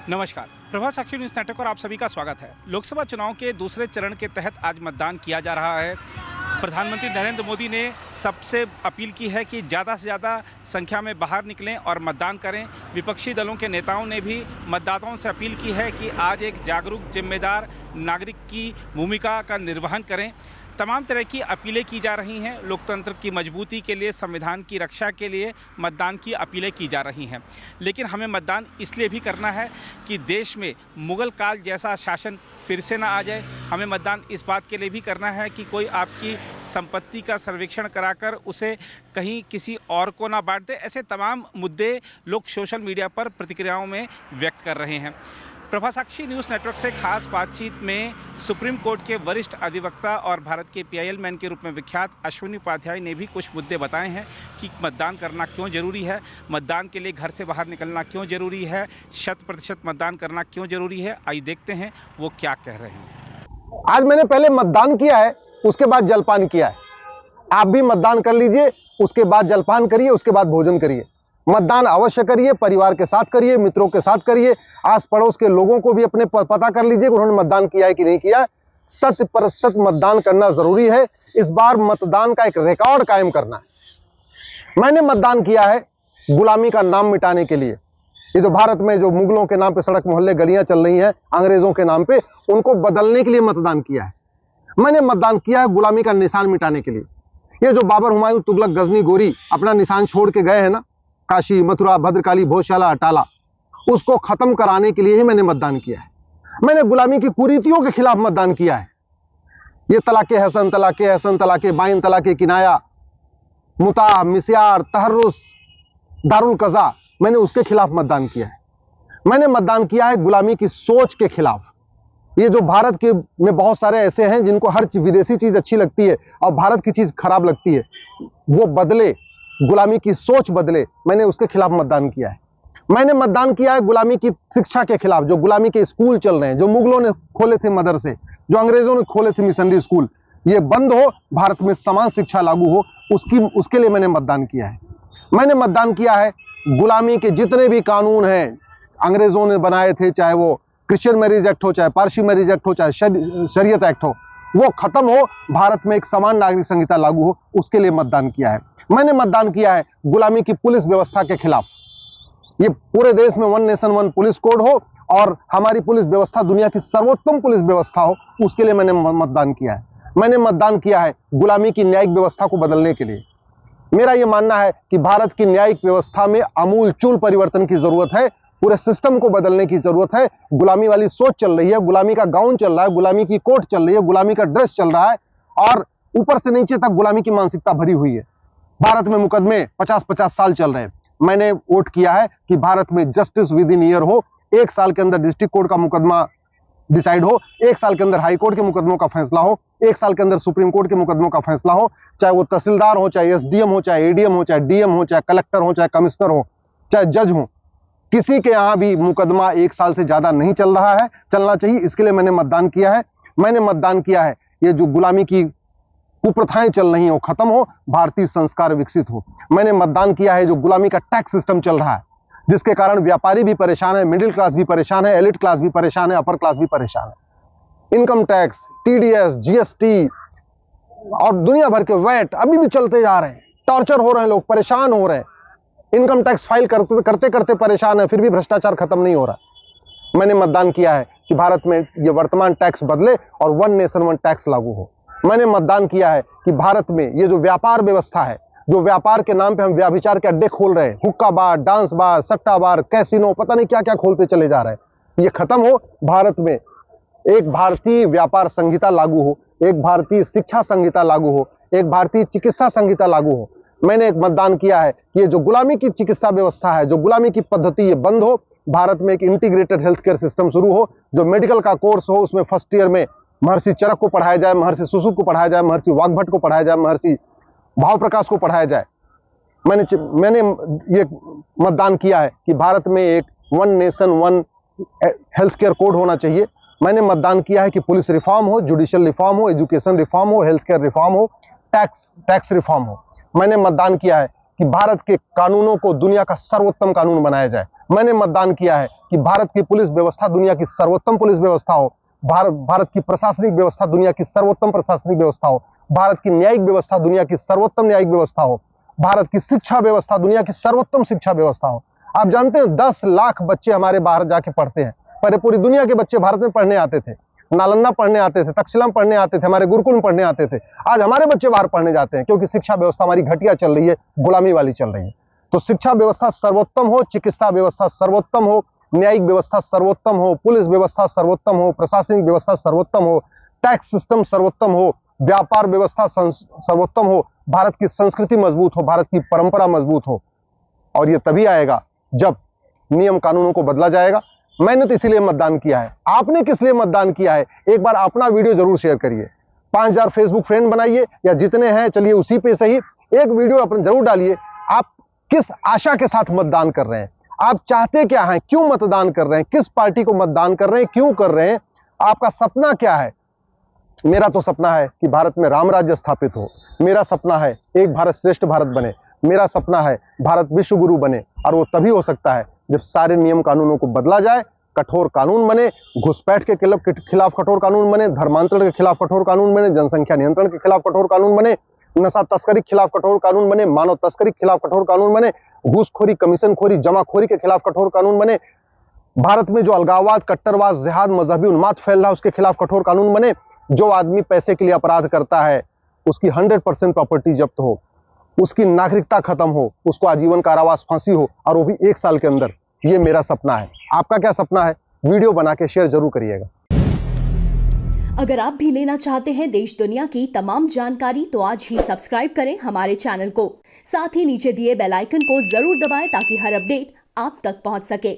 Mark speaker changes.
Speaker 1: नमस्कार, प्रभात साक्षी news network और आप सभी का स्वागत है। लोकसभा चुनाव के दूसरे चरण के तहत आज मतदान किया जा रहा है। प्रधानमंत्री नरेंद्र मोदी ने सबसे अपील की है कि ज़्यादा से ज़्यादा संख्या में बाहर निकलें और मतदान करें। विपक्षी दलों के नेताओं ने भी मतदाताओं से अपील की है कि आज एक जागरूक जिम्मेदार नागरिक की भूमिका का निर्वहन करें। तमाम तरह की अपीलें की जा रही हैं। लोकतंत्र की मजबूती के लिए, संविधान की रक्षा के लिए मतदान की अपीलें की जा रही हैं। लेकिन हमें मतदान इसलिए भी करना है कि देश में मुगल काल जैसा शासन फिर से ना आ जाए। हमें मतदान इस बात के लिए भी करना है कि कोई आपकी संपत्ति का सर्वेक्षण कराकर उसे कहीं किसी और को ना बांट दे। ऐसे तमाम मुद्दे लोग सोशल मीडिया पर प्रतिक्रियाओं में व्यक्त कर रहे हैं। प्रभात साक्षी न्यूज़ नेटवर्क से खास बातचीत में सुप्रीम कोर्ट के वरिष्ठ अधिवक्ता और भारत के पीआईएल मैन के रूप में विख्यात अश्विनी उपाध्याय ने भी कुछ मुद्दे बताए हैं कि मतदान करना क्यों ज़रूरी है, मतदान के लिए घर से बाहर निकलना क्यों ज़रूरी है, 100% मतदान करना क्यों ज़रूरी है। आइए देखते हैं वो क्या कह रहे हैं।
Speaker 2: आज मैंने पहले मतदान किया है, उसके बाद जलपान किया है। आप भी मतदान कर लीजिए, उसके बाद जलपान करिए, उसके बाद भोजन करिए। मतदान अवश्य करिए, परिवार के साथ करिए, मित्रों के साथ करिए, आस पड़ोस के लोगों को भी अपने पता कर लीजिए कि उन्होंने मतदान किया है कि नहीं किया है। 100% मतदान करना जरूरी है। इस बार मतदान का एक रिकॉर्ड कायम करना है। मैंने मतदान किया है गुलामी का नाम मिटाने के लिए। ये जो भारत में जो मुगलों के नाम पे सड़क मोहल्ले गलियां चल रही हैं, अंग्रेजों के नाम पे, उनको बदलने के लिए मतदान किया है। मैंने मतदान किया है गुलामी का निशान मिटाने के लिए। ये जो बाबर, हुमायूं, तुगलक, गजनी, गोरी अपना निशान छोड़ के गए हैं ना, काशी, मथुरा, भद्रकाली, भोजशाला, अटाला, उसको खत्म कराने के लिए ही मैंने मतदान किया है। मैंने गुलामी की कुरीतियों के खिलाफ मतदान किया है। ये तलाके हसन, तलाके बाइन, तलाके किनाया, मुता, मिस्यार, तहर्रुस, दारुल कज़ा, मैंने उसके खिलाफ मतदान किया है। मैंने मतदान किया है गुलामी की सोच के खिलाफ। ये जो भारत के में बहुत सारे ऐसे हैं जिनको हर विदेशी चीज अच्छी लगती है और भारत की चीज खराब लगती है, वो बदले, गुलामी की सोच बदले। मैंने उसके खिलाफ मतदान किया है। मैंने मतदान किया है गुलामी की शिक्षा के खिलाफ। जो गुलामी के स्कूल चल रहे हैं, जो मुगलों ने खोले थे मदरसे, जो अंग्रेजों ने खोले थे मिशनरी स्कूल, ये बंद हो, भारत में समान शिक्षा लागू हो, उसके लिए मैंने मतदान किया है। मैंने मतदान किया है गुलामी के जितने भी कानून हैं अंग्रेजों ने बनाए थे, चाहे वो क्रिश्चियन मैरिज एक्ट हो, चाहे पारसी मैरिज एक्ट हो, चाहे शरीयत एक्ट हो, वो खत्म हो, भारत में एक समान नागरिक संहिता लागू हो, उसके लिए मतदान किया है। मैंने मतदान किया है गुलामी की पुलिस व्यवस्था के खिलाफ। ये पूरे देश में 1 नेशन 1 पुलिस कोड हो और हमारी पुलिस व्यवस्था दुनिया की सर्वोत्तम पुलिस व्यवस्था हो, उसके लिए मैंने मतदान किया है। मैंने मतदान किया है गुलामी की न्यायिक व्यवस्था को बदलने के लिए। मेरा यह मानना है कि भारत की न्यायिक व्यवस्था में आमूलचूल परिवर्तन की जरूरत है। पूरे सिस्टम को बदलने की जरूरत है। गुलामी वाली सोच चल रही है, गुलामी का गाउन चल रहा है, गुलामी की कोट चल रही है, गुलामी का ड्रेस चल रहा है और ऊपर से नीचे तक गुलामी की मानसिकता भरी हुई है। भारत में मुकदमे 50-50 साल चल रहे हैं। मैंने वोट किया है कि भारत में जस्टिस विद इन ईयर हो। 1 साल के अंदर डिस्ट्रिक्ट कोर्ट का मुकदमा डिसाइड हो, 1 साल के अंदर हाई कोर्ट के मुकदमों का फैसला हो, 1 साल के अंदर सुप्रीम कोर्ट के मुकदमों का फैसला हो, चाहे वो तहसीलदार हो, चाहे एसडीएम हो, चाहे एडीएम हो, चाहे डीएम हो, चाहे कलेक्टर हो, चाहे कमिश्नर हो, चाहे जज हो, किसी के यहां भी मुकदमा 1 साल से ज्यादा नहीं चल रहा है, चलना चाहिए। इसके लिए मैंने मतदान किया है। मैंने मतदान किया है ये जो गुलामी की कुप्रथाएं चल रही हो, खत्म हो, भारतीय संस्कार विकसित हो। मैंने मतदान किया है जो गुलामी का टैक्स सिस्टम चल रहा है, जिसके कारण व्यापारी भी परेशान है, मिडिल क्लास भी परेशान है, एलिट क्लास भी परेशान है, अपर क्लास भी परेशान है। इनकम टैक्स, टीडीएस, जीएसटी और दुनिया भर के वैट अभी भी चलते जा रहे हैं। टॉर्चर हो रहे हैं, लोग परेशान हो रहे हैं। इनकम टैक्स फाइल करते करते परेशान है, फिर भी भ्रष्टाचार खत्म नहीं हो रहा। मैंने मतदान किया है कि भारत में ये वर्तमान टैक्स बदले और 1 नेशन 1 टैक्स लागू हो। मैंने मतदान किया है कि भारत में ये जो व्यापार व्यवस्था है, जो व्यापार के नाम पे हम व्याभिचार के अड्डे खोल रहे हैं, हुक्का बार, डांस बार, सट्टा बार, कैसीनो, पता नहीं क्या क्या खोलते चले जा रहे हैं, ये खत्म हो। भारत में एक भारतीय व्यापार संहिता लागू हो, एक भारतीय शिक्षा संहिता लागू हो, एक भारतीय चिकित्सा संहिता लागू हो। मैंने एक मतदान किया है कि ये जो गुलामी की चिकित्सा व्यवस्था है, जो गुलामी की पद्धति, ये बंद हो। भारत में एक इंटीग्रेटेड हेल्थ केयर सिस्टम शुरू हो। जो मेडिकल का कोर्स हो, उसमें फर्स्ट ईयर में महर्षि चरक को पढ़ाया जाए, महर्षि सुश्रुत को पढ़ाया जाए, महर्षि वाग्भट को पढ़ाया जाए, महर्षि भाव प्रकाश को पढ़ाया जाए। मैंने ये मतदान किया है कि भारत में एक 1 नेशन 1 हेल्थ केयर कोड होना चाहिए। मैंने मतदान किया है कि पुलिस रिफॉर्म हो, जुडिशियल रिफॉर्म हो, एजुकेशन रिफॉर्म हो, हेल्थ केयर रिफॉर्म हो, टैक्स रिफॉर्म हो। मैंने मतदान किया है कि भारत के कानूनों को दुनिया का सर्वोत्तम कानून बनाया जाए। मैंने मतदान किया है कि भारत की पुलिस व्यवस्था दुनिया की सर्वोत्तम पुलिस व्यवस्था हो, भारत की प्रशासनिक व्यवस्था दुनिया की सर्वोत्तम प्रशासनिक व्यवस्था हो, भारत की न्यायिक व्यवस्था दुनिया की सर्वोत्तम न्यायिक व्यवस्था हो, भारत की शिक्षा व्यवस्था दुनिया की सर्वोत्तम शिक्षा व्यवस्था हो। आप जानते हैं 10 लाख बच्चे हमारे बाहर जाके पढ़ते हैं, पर पूरी दुनिया के बच्चे भारत में पढ़ने आते थे, नालंदा पढ़ने आते थे, तक्षशिला में पढ़ने आते थे, हमारे गुरुकुल में पढ़ने आते थे। आज हमारे बच्चे बाहर पढ़ने जाते हैं क्योंकि शिक्षा व्यवस्था हमारी घटिया चल रही है, गुलामी वाली चल रही है। तो शिक्षा व्यवस्था सर्वोत्तम हो, चिकित्सा व्यवस्था सर्वोत्तम हो, न्यायिक व्यवस्था सर्वोत्तम हो, पुलिस व्यवस्था सर्वोत्तम हो, प्रशासनिक व्यवस्था सर्वोत्तम हो, टैक्स सिस्टम सर्वोत्तम हो, व्यापार व्यवस्था सर्वोत्तम हो, भारत की संस्कृति मजबूत हो, भारत की परंपरा मजबूत हो। और ये तभी आएगा जब नियम कानूनों को बदला जाएगा। मैंने तो इसीलिए मतदान किया है। आपने किस लिए मतदान किया है? एक बार अपना वीडियो जरूर शेयर करिए। 5000 फेसबुक फ्रेंड बनाइए या जितने हैं, चलिए उसी पे सही एक वीडियो अपने जरूर डालिए। आप किस आशा के साथ मतदान कर रहे हैं? आप चाहते क्या हैं? क्यों मतदान कर रहे हैं? किस पार्टी को मतदान कर रहे हैं? क्यों कर रहे हैं? आपका सपना क्या है? मेरा तो सपना है कि भारत में राम राज्य स्थापित हो। मेरा सपना है एक भारत श्रेष्ठ भारत बने। मेरा सपना है भारत विश्व गुरु बने, और वो तभी हो सकता है जब सारे नियम कानूनों को बदला जाए, कठोर कानून बने, घुसपैठ के खिलाफ कठोर कानून बने, धर्मांतरण के खिलाफ कठोर कानून बने, जनसंख्या नियंत्रण के खिलाफ कठोर कानून बने, नशा तस्करी के खिलाफ कठोर कानून बने, मानव तस्करी के खिलाफ कठोर कानून बने, घूसखोरी, कमीशनखोरी, जमाखोरी के खिलाफ कठोर कानून बने, भारत में जो अलगाववाद, कट्टरवाद, जिहाद, मजहबी उन्माद फैल रहा है उसके खिलाफ कठोर कानून बने। जो आदमी पैसे के लिए अपराध करता है उसकी 100% प्रॉपर्टी जब्त हो, उसकी नागरिकता खत्म हो, उसको आजीवन कारावास, फांसी हो, और वो भी 1 साल के अंदर। ये मेरा सपना है। आपका क्या सपना है? वीडियो बना के शेयर जरूर करिएगा।
Speaker 3: अगर आप भी लेना चाहते हैं देश दुनिया की तमाम जानकारी तो आज ही सब्सक्राइब करें हमारे चैनल को। साथ ही नीचे दिए बेल आइकन को जरूर दबाएं ताकि हर अपडेट आप तक पहुंच सके।